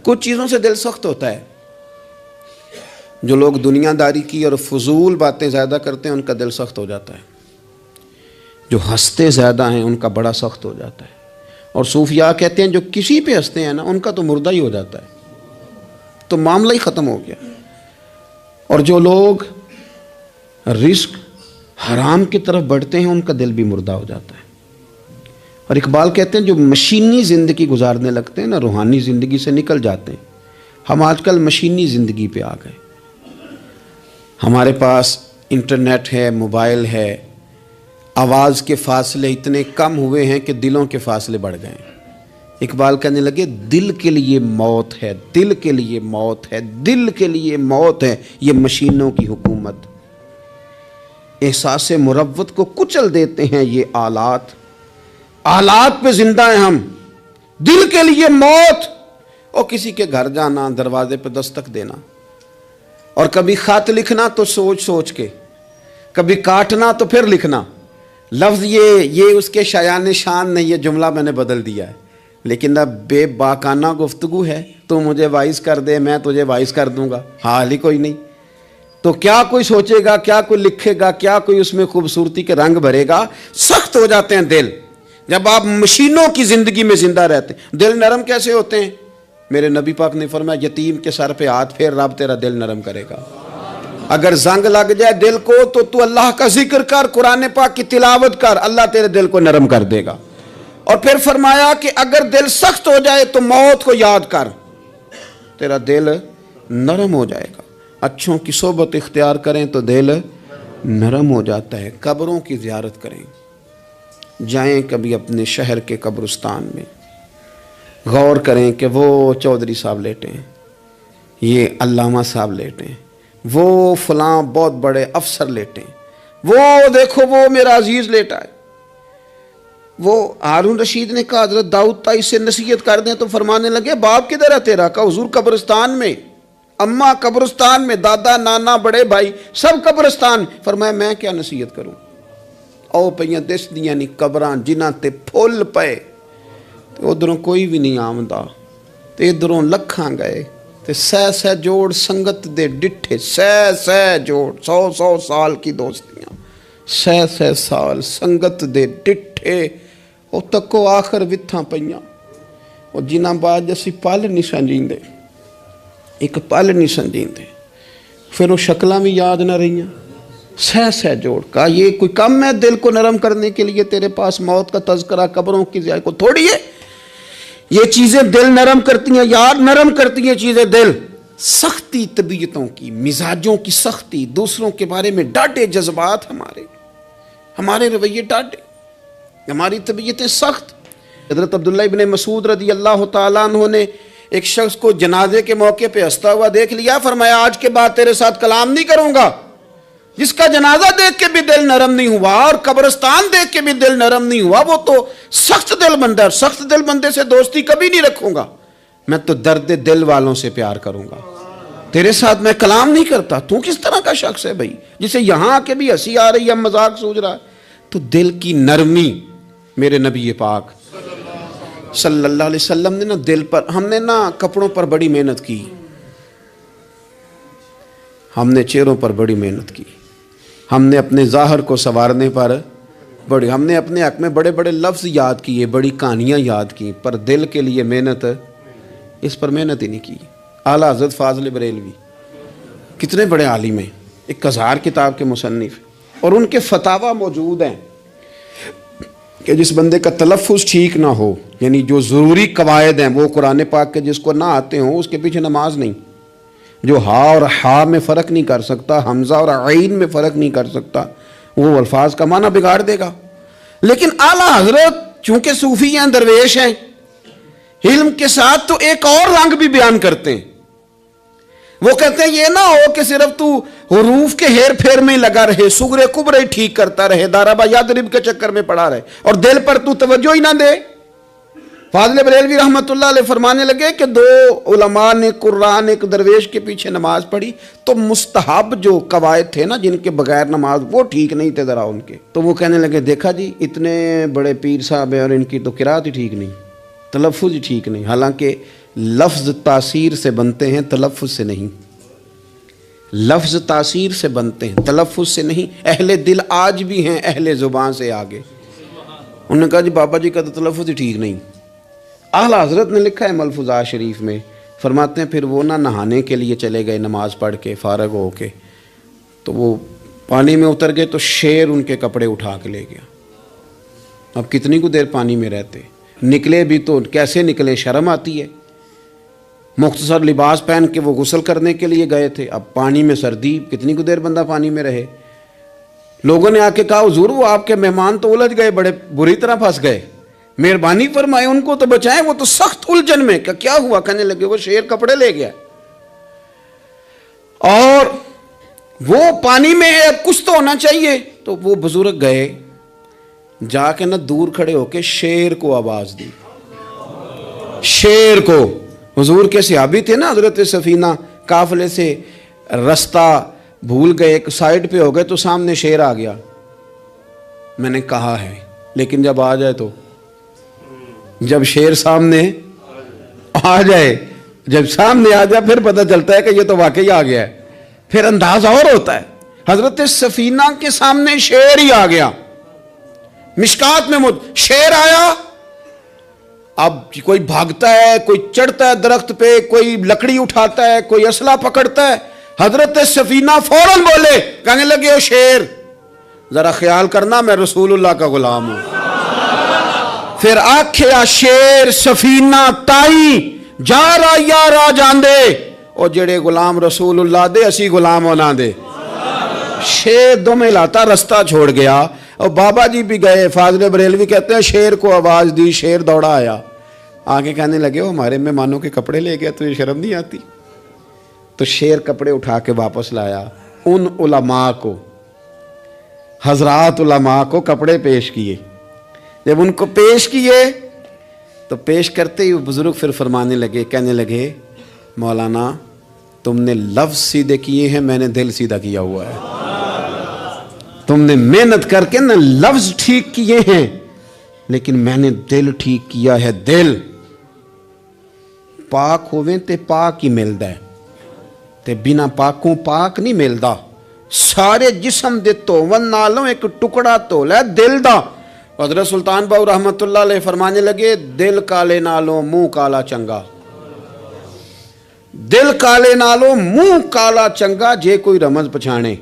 کچھ چیزوں سے دل سخت ہوتا ہے. جو لوگ دنیا داری کی اور فضول باتیں زیادہ کرتے ہیں ان کا دل سخت ہو جاتا ہے. جو ہنستے زیادہ ہیں ان کا بڑا سخت ہو جاتا ہے. اور صوفیاء کہتے ہیں جو کسی پہ ہنستے ہیں نا ان کا تو مردہ ہی ہو جاتا ہے, تو معاملہ ہی ختم ہو گیا. اور جو لوگ رزق حرام کی طرف بڑھتے ہیں ان کا دل بھی مردہ ہو جاتا ہے. اور اقبال کہتے ہیں جو مشینی زندگی گزارنے لگتے ہیں نا روحانی زندگی سے نکل جاتے ہیں. ہم آج کل مشینی زندگی پہ آ گئے. ہمارے پاس انٹرنیٹ ہے, موبائل ہے, آواز کے فاصلے اتنے کم ہوئے ہیں کہ دلوں کے فاصلے بڑھ گئے ہیں. اقبال کہنے لگے دل کے لیے موت ہے, دل کے لیے موت ہے, دل کے لیے موت ہے یہ مشینوں کی حکومت. احساس مروت کو کچل دیتے ہیں یہ آلات, آلات پہ زندہ ہیں ہم. دل کے لیے موت. اور کسی کے گھر جانا, دروازے پہ دستک دینا, اور کبھی خط لکھنا تو سوچ سوچ کے, کبھی کاٹنا تو پھر لکھنا. لفظ یہ اس کے شایان شان نہیں, یہ جملہ میں نے بدل دیا ہے. لیکن اب بے باکانہ گفتگو ہے, تو مجھے وائس کر دے, میں تجھے وائس کر دوں گا, حال ہی کوئی نہیں. تو کیا کوئی سوچے گا, کیا کوئی لکھے گا, کیا کوئی اس میں خوبصورتی کے رنگ بھرے گا. سخت ہو جاتے ہیں دل جب آپ مشینوں کی زندگی میں زندہ رہتے ہیں. دل نرم کیسے ہوتے ہیں؟ میرے نبی پاک نے فرمایا یتیم کے سر پہ ہاتھ پھیر, رب تیرا دل نرم کرے گا. اگر زنگ لگ جائے دل کو تو اللہ کا ذکر کر, قرآن پاک کی تلاوت کر, اللہ تیرے دل کو نرم کر دے گا. اور پھر فرمایا کہ اگر دل سخت ہو جائے تو موت کو یاد کر, تیرا دل نرم ہو جائے گا. اچھوں کی صحبت اختیار کریں تو دل نرم ہو جاتا ہے. قبروں کی زیارت کریں, جائیں کبھی اپنے شہر کے قبرستان میں, غور کریں کہ وہ چودھری صاحب لیٹے ہیں, یہ علامہ صاحب لیٹے ہیں, وہ فلاں بہت بڑے افسر لیٹے ہیں, وہ دیکھو وہ میرا عزیز لیٹا ہے. وہ ہارون رشید نے کہا حضرت داؤد طائی سے نصیحت کر دیں, تو فرمانے لگے باپ کدھر ہے تیرا؟ کہا حضور قبرستان میں, اماں قبرستان میں, دادا نانا بڑے بھائی سب قبرستان. فرمایا میں کیا نصیحت کروں؟ او پئیاں دس دیاں نہیں قبراں جنہاں تے پھول پئے, ادھروں کوئی بھی نہیں آمدا, تے ادھروں لکھاں گئے, تے سہ جوڑ سنگت دے ڈٹھے, سہ جوڑ 100 سال کی دوستیاں, سہ سال سنگت دے ڈٹھے, او تکو آخر وتھاں پئیاں, او جنہاں بعد اسی پل نہیں سنجیندے, ایک پل نہیں سنجیندے. پھر وہ شکلاں بھی یاد نہ رہیاں. سہ جوڑ. کہا یہ کوئی کم ہے دل کو نرم کرنے کے لیے تیرے پاس موت کا تذکرہ, قبروں کی زیارت کو تھوڑی ہے. یہ چیزیں دل نرم کرتی ہیں, یاد نرم کرتی ہیں چیزیں دل. سختی طبیعتوں کی, مزاجوں کی سختی, دوسروں کے بارے میں ڈاٹے جذبات, ہمارے رویے ڈاٹے, ہماری طبیعتیں سخت. حضرت عبداللہ ابن مسعود رضی اللہ تعالیٰ عنہ نے ایک شخص کو جنازے کے موقع پہ ہنستا ہوا دیکھ لیا. فرمایا آج کے بعد تیرے ساتھ کلام نہیں کروں گا. جس کا جنازہ دیکھ کے بھی دل نرم نہیں ہوا اور قبرستان دیکھ کے بھی دل نرم نہیں ہوا, وہ تو سخت دل بندہ ہے. سخت دل بندے سے دوستی کبھی نہیں رکھوں گا. میں تو درد دل والوں سے پیار کروں گا, تیرے ساتھ میں کلام نہیں کرتا. تو کس طرح کا شخص ہے بھائی جسے یہاں آ کے بھی ہنسی آ رہی ہے, مذاق سوچ رہا ہے؟ تو دل کی نرمی, میرے نبی پاک صلی اللہ علیہ وسلم نے نا دل پر, ہم نے نا کپڑوں پر بڑی محنت کی, ہم نے چہروں پر بڑی محنت کی, ہم نے اپنے ظاہر کو سنوارنے پر بڑی, ہم نے اپنے حق میں بڑے بڑے لفظ یاد کیے, بڑی کہانیاں یاد کی, پر دل کے لیے محنت, اس پر محنت ہی نہیں کی. اعلیٰ حضرت فاضل بریلوی کتنے بڑے عالم ہیں, 1000 کتاب کے مصنف, اور ان کے فتاوی موجود ہیں کہ جس بندے کا تلفظ ٹھیک نہ ہو, یعنی جو ضروری قواعد ہیں وہ قرآن پاک کے جس کو نہ آتے ہوں, اس کے پیچھے نماز نہیں. جو ہا اور ہا میں فرق نہیں کر سکتا, حمزہ اور عین میں فرق نہیں کر سکتا, وہ الفاظ کا معنی بگاڑ دے گا. لیکن اعلیٰ حضرت چونکہ صوفی ہیں, درویش ہیں, علم کے ساتھ تو ایک اور رنگ بھی بیان کرتے ہیں. وہ کہتے ہیں یہ نہ ہو کہ صرف تو حروف کے ہیر پھیر میں لگا رہے, صغرے کبرے ٹھیک کرتا رہے, دارابا یادرب کے چکر میں پڑا رہے, اور دل پر تو توجہ ہی نہ دے. فاضل بریلوی رحمۃ اللہ علیہ فرمانے لگے کہ 2 علماء نے قرآن ایک درویش کے پیچھے نماز پڑھی, تو مستحب جو قواعد تھے نا جن کے بغیر نماز, وہ ٹھیک نہیں تھے ذرا ان کے. تو وہ کہنے لگے دیکھا جی اتنے بڑے پیر صاحب ہیں اور ان کی تو قرات ہی ٹھیک نہیں, تلفظ ہی ٹھیک نہیں. حالانکہ لفظ تاثیر سے بنتے ہیں تلفظ سے نہیں، لفظ تاثیر سے بنتے ہیں تلفظ سے نہیں۔ اہل دل آج بھی ہیں اہل زبان سے آگے۔ انہوں نے کہا جی بابا جی کا تو تلفظ ہی ٹھیک نہیں۔ اعلیٰ حضرت نے لکھا ہے ملفوظات شریف میں، فرماتے ہیں پھر وہ نہ نہانے کے لیے چلے گئے نماز پڑھ کے فارغ ہو کے، تو وہ پانی میں اتر گئے تو شیر ان کے کپڑے اٹھا کے لے گیا۔ اب کتنی کو دیر پانی میں رہتے، نکلے بھی تو کیسے نکلے، شرم آتی ہے۔ مختصر لباس پہن کے وہ غسل کرنے کے لیے گئے تھے، اب پانی میں سردی، کتنی کو دیر بندہ پانی میں رہے۔ لوگوں نے آ کے کہا حضور وہ آپ کے مہمان تو الجھ گئے، بڑے بری طرح پھنس گئے، مہربانی فرمائے ان کو تو بچائیں، وہ تو سخت الجھن میں۔ کیا ہوا؟ کہنے لگے وہ شیر کپڑے لے گیا اور وہ پانی میں ہے، اب کچھ تو ہونا چاہیے۔ تو وہ بزرگ گئے، جا کے نہ دور کھڑے ہو کے شیر کو آواز دی، شیر کو۔ حضور کے صحابی تھے نا حضرت سفینہ، قافلے سے رستہ بھول گئے، ایک سائڈ پہ ہو گئے تو سامنے شیر آ گیا۔ میں نے کہا ہے لیکن جب آ جائے تو، جب شیر سامنے آ جائے، جب سامنے آ جائے پھر پتہ چلتا ہے کہ یہ تو واقعی آ گیا ہے، پھر انداز اور ہوتا ہے۔ حضرت سفینہ کے سامنے شیر ہی آ گیا، مشکات میں شیر آیا۔ اب کوئی بھاگتا ہے، کوئی چڑھتا ہے درخت پہ، کوئی لکڑی اٹھاتا ہے، کوئی اسلحہ پکڑتا ہے۔ حضرت سفینہ فوراً بولے، کہنے لگے او شیر ذرا خیال کرنا میں رسول اللہ کا غلام ہوں۔ پھر آکھیا شیر سفینہ تائی جا رہا یا راہ جاندے، او جڑے غلام رسول اللہ دے اسی غلام ہونا دے۔ شیر دم ہلاتا رستہ چھوڑ گیا، اور بابا جی بھی گئے، فاضل بریلوی کہتے ہیں شیر کو آواز دی، شیر دوڑا آیا، آگے کہنے لگے وہ ہمارے مہمانوں کے کپڑے لے گیا، تجھے شرم نہیں آتی؟ تو شیر کپڑے اٹھا کے واپس لایا۔ ان علماء کو، حضرات علماء کو کپڑے پیش کیے۔ جب ان کو پیش کیے تو پیش کرتے ہی بزرگ پھر فرمانے لگے، کہنے لگے مولانا تم نے لفظ سیدھے کیے ہیں، میں نے دل سیدھا کیا ہوا ہے۔ تم نے محنت کر کے نہ لفظ ٹھیک کیے ہیں، لیکن میں نے دل ٹھیک کیا ہے۔ دل پاک ہوئے تے پاک ہی ملدا ہے، تے بنا پاکوں پاک نہیں ملدا۔ سارے جسم دے توون نالوں ایک ٹکڑا تولا ہے دل دا۔ حضرت سلطان باؤ رحمت اللہ علیہ فرمانے لگے دل کالے نالوں منہ کالا چنگا، دل کالے نالوں منہ کالا چنگا، جے کوئی رمز پچھانے۔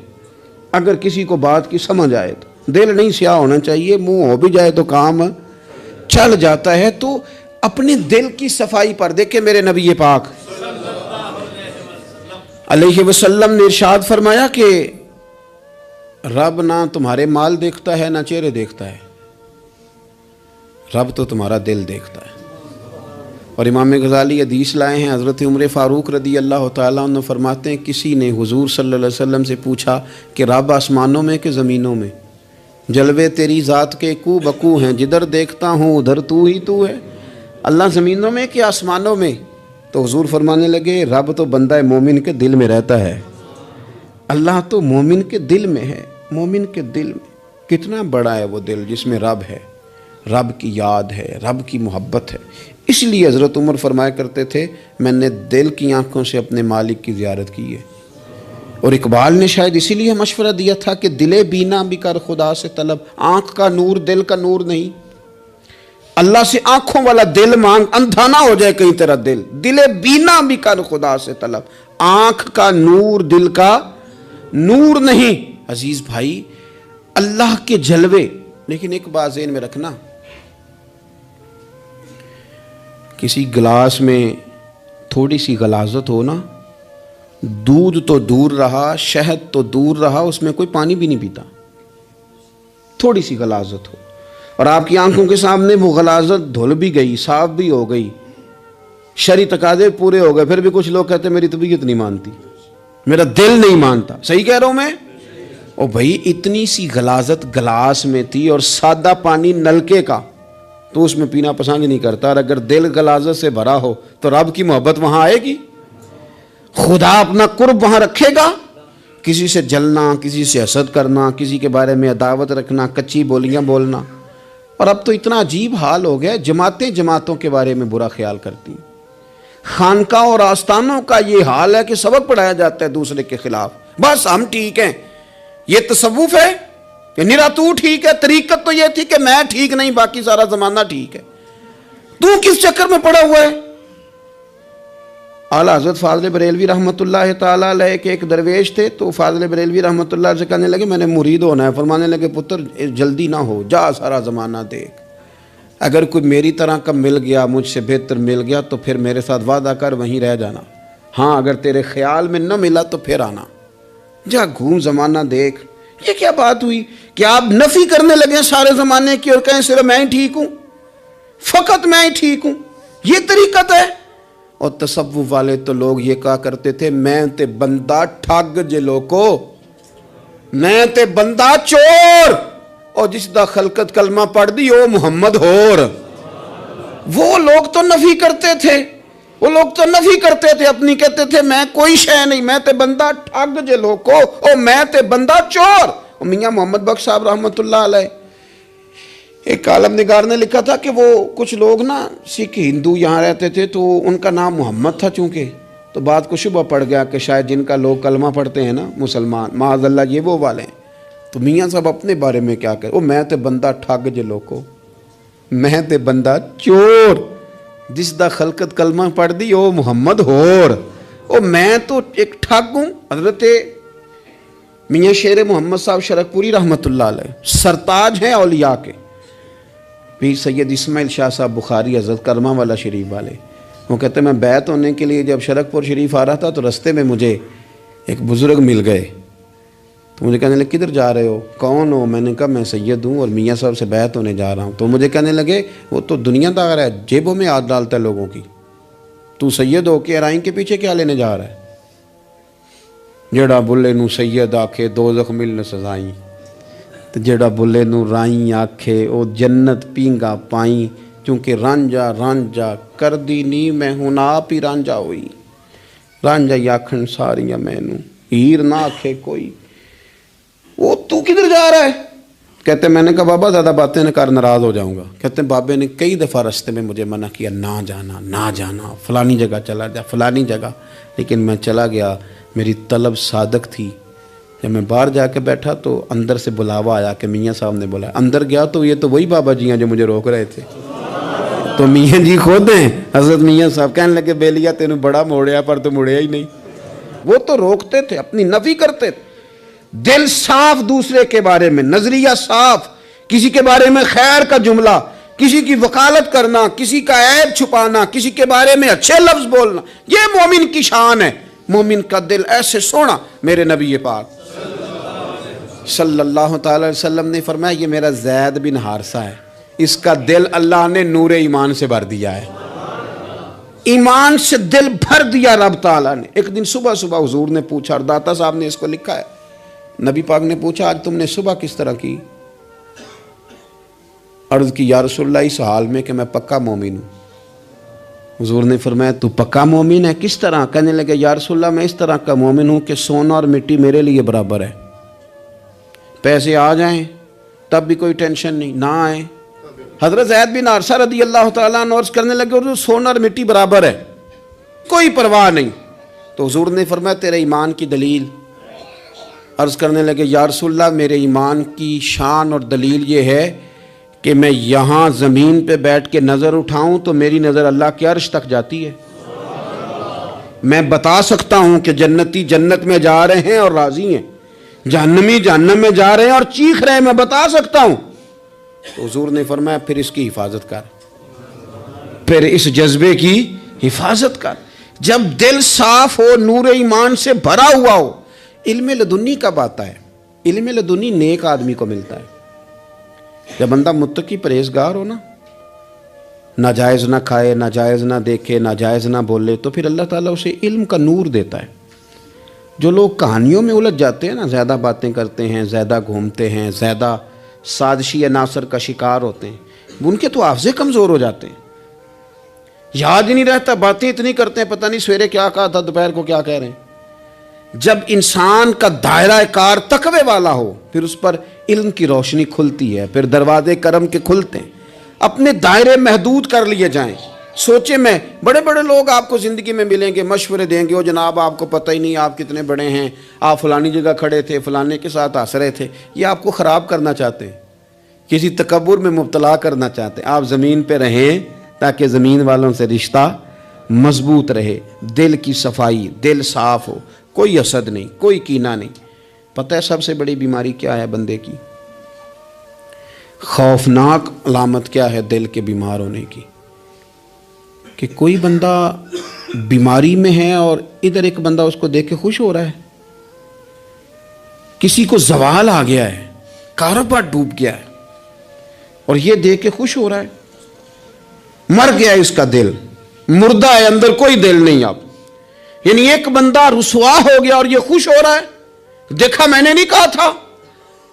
اگر کسی کو بات کی سمجھ آئے تو دل نہیں سیاہ ہونا چاہیے، منہ ہو بھی جائے تو کام چل جاتا ہے۔ تو اپنے دل کی صفائی پر دیکھیں میرے نبی پاک علیہ وسلم نے ارشاد فرمایا کہ رب نہ تمہارے مال دیکھتا ہے نہ چہرے دیکھتا ہے، رب تو تمہارا دل دیکھتا ہے۔ اور امام غزالی حدیث لائے ہیں، حضرت عمر فاروق رضی اللہ تعالیٰ عنہ فرماتے ہیں کسی نے حضور صلی اللہ علیہ وسلم سے پوچھا کہ رب آسمانوں میں کہ زمینوں میں؟ جلوے تیری ذات کے کو بکو ہیں، جدھر دیکھتا ہوں ادھر تو ہی تو ہے، اللہ زمینوں میں کہ آسمانوں میں؟ تو حضور فرمانے لگے رب تو بندہ مومن کے دل میں رہتا ہے، اللہ تو مومن کے دل میں ہے۔ مومن کے دل میں کتنا بڑا ہے وہ دل جس میں رب ہے، رب کی یاد ہے، رب کی محبت ہے۔ اس لیے حضرت عمر فرمایا کرتے تھے میں نے دل کی آنکھوں سے اپنے مالک کی زیارت کی ہے۔ اور اقبال نے شاید اسی لیے مشورہ دیا تھا کہ دل بینا بھی کر خدا سے طلب، آنکھ کا نور دل کا نور نہیں، اللہ سے آنکھوں والا دل مانگ، اندھا نہ ہو جائے کہیں تیرا دل، دل بینا بھی کر خدا سے طلب، آنکھ کا نور دل کا نور نہیں۔ عزیز بھائی اللہ کے جلوے، لیکن ایک بات ذہن میں رکھنا، کسی گلاس میں تھوڑی سی غلاظت ہو نا، دودھ تو دور رہا، شہد تو دور رہا، اس میں کوئی پانی بھی نہیں پیتا، تھوڑی سی غلاظت ہو، اور آپ کی آنکھوں کے سامنے وہ غلاظت دھل بھی گئی، صاف بھی ہو گئی، شرعی تقاضے پورے ہو گئے، پھر بھی کچھ لوگ کہتے ہیں میری طبیعت نہیں مانتی، میرا دل نہیں مانتا۔ صحیح کہہ رہا ہوں میں؟ او بھائی اتنی سی غلاظت گلاس میں تھی اور سادہ پانی نلکے کا، تو اس میں پینا پسند نہیں کرتا، اور اگر دل غلاظت سے بھرا ہو تو رب کی محبت وہاں آئے گی، خدا اپنا قرب وہاں رکھے گا۔ کسی سے جلنا، کسی سے حسد کرنا، کسی کے بارے میں عداوت رکھنا، کچی بولیاں بولنا، اور اب تو اتنا عجیب حال ہو گیا، جماعتیں جماعتوں کے بارے میں برا خیال کرتی ہیں۔ خانقاہ اور آستانوں کا یہ حال ہے کہ سبق پڑھایا جاتا ہے دوسرے کے خلاف، بس ہم ٹھیک ہیں. یہ تصوف ہے کہ نرا تو ٹھیک ہے؟ طریقت تو یہ تھی کہ میں ٹھیک نہیں، باقی سارا زمانہ ٹھیک ہے. تو کس چکر میں پڑا ہوا ہے؟ اعلیٰ حضرت فاضل بریلوی رحمۃ اللہ تعالیٰ علیہ کے ایک درویش تھے، تو فاضل بریلوی رحمۃ اللہ علیہ سے کہنے لگے میں نے مرید ہونا ہے. فرمانے لگے پتر جلدی نہ ہو، جا سارا زمانہ دیکھ، اگر کوئی میری طرح کا مل گیا، مجھ سے بہتر مل گیا تو پھر میرے ساتھ وعدہ کر وہیں رہ جانا. ہاں اگر تیرے خیال میں نہ ملا تو پھر آنا. جا گھوم زمانہ دیکھ. یہ کیا بات ہوئی کہ آپ نفی کرنے لگے سارے زمانے کی اور کہیں صرف میں ہی ٹھیک ہوں، فقط میں ہی ٹھیک ہوں؟ یہ طریقت ہے؟ اور تصوف والے تو لوگ یہ کہا کرتے تھے میں تے بندہ ٹھگ جے لوکو، میں تے بندہ چور، اور جس دا خلقت کلمہ پڑھ دی او محمد ہور. وہ لوگ تو نفی کرتے تھے، وہ لوگ تو نفی کرتے تھے اپنی، کہتے تھے میں کوئی شے نہیں، میں تے بندہ ٹھگ جے لوکو، او میں تے بندہ چور. میاں محمد بخش صاحب رحمۃ اللہ علیہ، ایک عالم نگار نے لکھا تھا کہ وہ کچھ لوگ نا سکھ ہندو یہاں رہتے تھے تو ان کا نام محمد تھا چونکہ، تو بات کو شبہ پڑ گیا کہ شاید جن کا لوگ کلمہ پڑھتے ہیں نا مسلمان، معاذ اللہ یہ وہ والے ہیں. تو میاں صاحب اپنے بارے میں کیا کہے، او میں تے بندہ ٹھگ جے لوکو، میں تے بندہ چور، جس دا خلقت کلمہ پڑھ دی او محمد ہور. او میں تو ایک ٹھگ ہوں. حضرت میاں شیر محمد صاحب شرک پوری رحمۃ اللہ علیہ سرتاج ہیں اولیاء کے، پیر سید اسماعیل شاہ صاحب بخاری حضرت کرما والا شریف والے، وہ کہتے ہیں میں بیعت ہونے کے لیے جب شرک پور شریف آ رہا تھا تو رستے میں مجھے ایک بزرگ مل گئے، تو مجھے کہنے لگے کدھر جا رہے ہو، کون ہو؟ میں نے کہا میں سید ہوں اور میاں صاحب سے بیعت ہونے جا رہا ہوں. تو مجھے کہنے لگے وہ تو دنیا دار ہے، جیبوں میں ہاتھ ڈالتا ہے لوگوں کی، تو سید ہو کے ارائیں کے پیچھے کیا لینے جا رہا ہے؟ جڑا بلے نو سید آکھے دوزخ ملن سزائیں، تو جڑا بلے نو رائیں آکھے او جنت پینگا پائیں، چونکہ رانجا رانجا کر دی نی میں ہوں آپ ہی رانجا ہوئی، رانجا آکھن ساریاں میں نو ہیر نہ آکھے کوئی. وہ تو کدھر جا رہا ہے؟ کہتے میں نے کہا بابا زیادہ باتیں نہ کر ناراض ہو جاؤں گا. کہتے ہیں بابے نے کئی دفعہ رستے میں مجھے منع کیا نہ جانا نہ جانا، فلانی جگہ چلا جا فلانی جگہ، لیکن میں چلا گیا. میری طلب صادق تھی. جب میں باہر جا کے بیٹھا تو اندر سے بلاوا آیا کہ میاں صاحب نے بولا. اندر گیا تو یہ تو وہی بابا جی ہیں جو مجھے روک رہے تھے، تو میاں جی خود ہیں حضرت میاں صاحب. کہنے لگے بیلیا تینوں بڑا موڑیا پر تو مڑیا ہی نہیں. وہ تو روکتے تھے، اپنی نفی کرتے تھے. دل صاف دوسرے کے بارے میں، نظریہ صاف، کسی کے بارے میں خیر کا جملہ، کسی کی وکالت کرنا، کسی کا عیب چھپانا، کسی کے بارے میں اچھے لفظ بولنا، یہ مومن کی شان ہے. مومن کا دل ایسے سونا. میرے نبی پاک صلی اللہ تعالی وسلم نے فرمایا یہ میرا زید بن حارثہ ہے، اس کا دل اللہ نے نور ایمان سے بھر دیا ہے، ایمان سے دل بھر دیا رب تعالیٰ نے. ایک دن صبح صبح حضور نے پوچھا، اور داتا صاحب نے اس کو لکھا ہے، نبی پاک نے پوچھا آج تم نے صبح کس طرح کی؟ عرض کی یا رسول اللہ اس حال میں کہ میں پکا مومن ہوں. حضور نے فرمایا تو پکا مومن ہے، کس طرح؟ کہنے لگے یا رسول اللہ میں اس طرح کا مومن ہوں کہ سونا اور مٹی میرے لیے برابر ہے، پیسے آ جائیں تب بھی کوئی ٹینشن نہیں، نہ آئیں. حضرت زید بن حارثہ رضی اللہ تعالیٰ عنہ عرض کرنے لگے اور سونا اور مٹی برابر ہے، کوئی پرواہ نہیں. تو حضور نے فرمایا تیرے ایمان کی دلیل؟ عرض کرنے لگے یا رسول اللہ میرے ایمان کی شان اور دلیل یہ ہے کہ میں یہاں زمین پہ بیٹھ کے نظر اٹھاؤں تو میری نظر اللہ کے عرش تک جاتی ہے. میں بتا سکتا ہوں کہ جنتی جنت میں جا رہے ہیں اور راضی ہیں، جہنمی جہنم میں جا رہے ہیں اور چیخ رہے ہیں، میں بتا سکتا ہوں. تو حضور نے فرمایا پھر اس کی حفاظت کر، پھر اس جذبے کی حفاظت کر. جب دل صاف ہو، نور ایمان سے بھرا ہوا ہو. علم لدنی کب آتا ہے؟ علم لدنی نیک آدمی کو ملتا ہے جب بندہ متقی پرہیزگار ہو نا، ناجائز نہ کھائے، ناجائز نہ دیکھے، ناجائز نہ بولے، تو پھر اللہ تعالیٰ اسے علم کا نور دیتا ہے. جو لوگ کہانیوں میں الجھ جاتے ہیں نا، زیادہ باتیں کرتے ہیں، زیادہ گھومتے ہیں، زیادہ سازشی عناصر کا شکار ہوتے ہیں، ان کے تو حافظے کمزور ہو جاتے ہیں، یاد ہی نہیں رہتا، باتیں اتنی کرتے ہیں پتہ نہیں سویرے کیا کہا تھا دوپہر کو کیا کہہ رہے ہیں. جب انسان کا دائرہ کار تقوی والا ہو پھر اس پر علم کی روشنی کھلتی ہے، پھر دروازے کرم کے کھلتے ہیں. اپنے دائرے محدود کر لیے جائیں، سوچے میں بڑے بڑے لوگ آپ کو زندگی میں ملیں گے، مشورے دیں گے، وہ جناب آپ کو پتہ ہی نہیں آپ کتنے بڑے ہیں، آپ فلانی جگہ کھڑے تھے، فلانے کے ساتھ ہنس رہے تھے. یہ آپ کو خراب کرنا چاہتے ہیں، کسی تکبر میں مبتلا کرنا چاہتے ہیں. آپ زمین پہ رہیں تاکہ زمین والوں سے رشتہ مضبوط رہے، دل کی صفائی، دل صاف ہو، کوئی حسد نہیں، کوئی کینہ نہیں. پتہ ہے سب سے بڑی بیماری کیا ہے بندے کی؟ خوفناک علامت کیا ہے دل کے بیمار ہونے کی؟ کہ کوئی بندہ بیماری میں ہے اور ادھر ایک بندہ اس کو دیکھ کے خوش ہو رہا ہے. کسی کو زوال آ گیا ہے، کاروبار ڈوب گیا ہے اور یہ دیکھ کے خوش ہو رہا ہے. مر گیا اس کا دل، مردہ ہے، اندر کوئی دل نہیں. اب یعنی ایک بندہ رسوا ہو گیا اور یہ خوش ہو رہا ہے، دیکھا میں نے نہیں کہا تھا.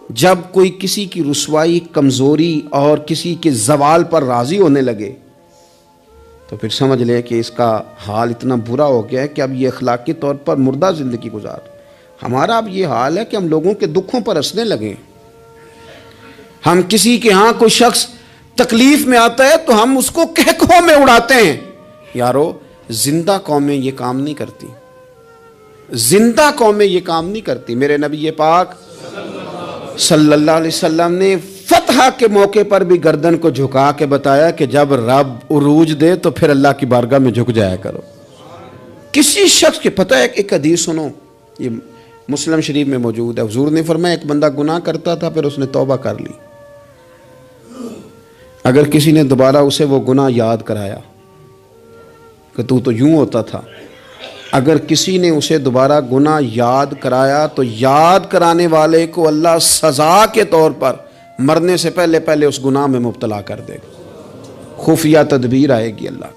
جب کوئی کسی کی رسوائی، کمزوری اور کسی کے زوال پر راضی ہونے لگے تو پھر سمجھ لے کہ اس کا حال اتنا برا ہو گیا ہے کہ اب یہ اخلاقی طور پر مردہ زندگی گزار. ہمارا اب یہ حال ہے کہ ہم لوگوں کے دکھوں پر ہنسنے لگے. ہم کسی کے ہاں کوئی شخص تکلیف میں آتا ہے تو ہم اس کو کہکوں میں اڑاتے ہیں. یارو زندہ قومیں یہ کام نہیں کرتی، زندہ قومیں یہ کام نہیں کرتی. میرے نبی پاک صلی اللہ علیہ وسلم نے فتح کے موقع پر بھی گردن کو جھکا کے بتایا کہ جب رب عروج دے تو پھر اللہ کی بارگاہ میں جھک جایا کرو. کسی شخص کے پتہ ہے ایک حدیث سنو، یہ مسلم شریف میں موجود ہے. حضور نے فرمایا ایک بندہ گناہ کرتا تھا، پھر اس نے توبہ کر لی. اگر کسی نے دوبارہ اسے وہ گناہ یاد کرایا کہ تو یوں ہوتا تھا، اگر کسی نے اسے دوبارہ گناہ یاد کرایا تو یاد کرانے والے کو اللہ سزا کے طور پر مرنے سے پہلے پہلے اس گناہ میں مبتلا کر دے گا. خفیہ تدبیر آئے گی اللہ.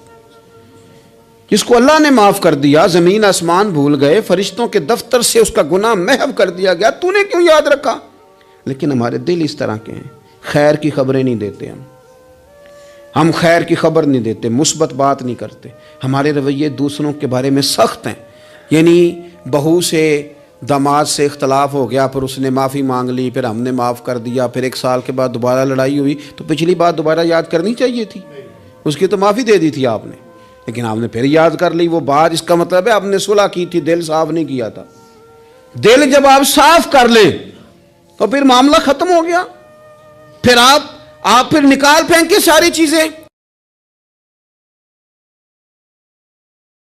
جس کو اللہ نے معاف کر دیا، زمین آسمان بھول گئے، فرشتوں کے دفتر سے اس کا گناہ محو کر دیا گیا، تو نے کیوں یاد رکھا؟ لیکن ہمارے دل اس طرح کے ہیں، خیر کی خبریں نہیں دیتے. ہم خیر کی خبر نہیں دیتے، مثبت بات نہیں کرتے. ہمارے رویے دوسروں کے بارے میں سخت ہیں. یعنی بہو سے داماد سے اختلاف ہو گیا، پھر اس نے معافی مانگ لی، پھر ہم نے معاف کر دیا، پھر 1 سال کے بعد دوبارہ لڑائی ہوئی تو پچھلی بات دوبارہ یاد کرنی چاہیے تھی. اس کی تو معافی دے دی تھی آپ نے، لیکن آپ نے پھر یاد کر لی وہ بات. اس کا مطلب ہے آپ نے صلح کی تھی، دل صاف نہیں کیا تھا. دل جب آپ صاف کر لیں تو پھر معاملہ ختم ہو گیا. پھر آپ پھر نکال پھینکے ساری چیزیں.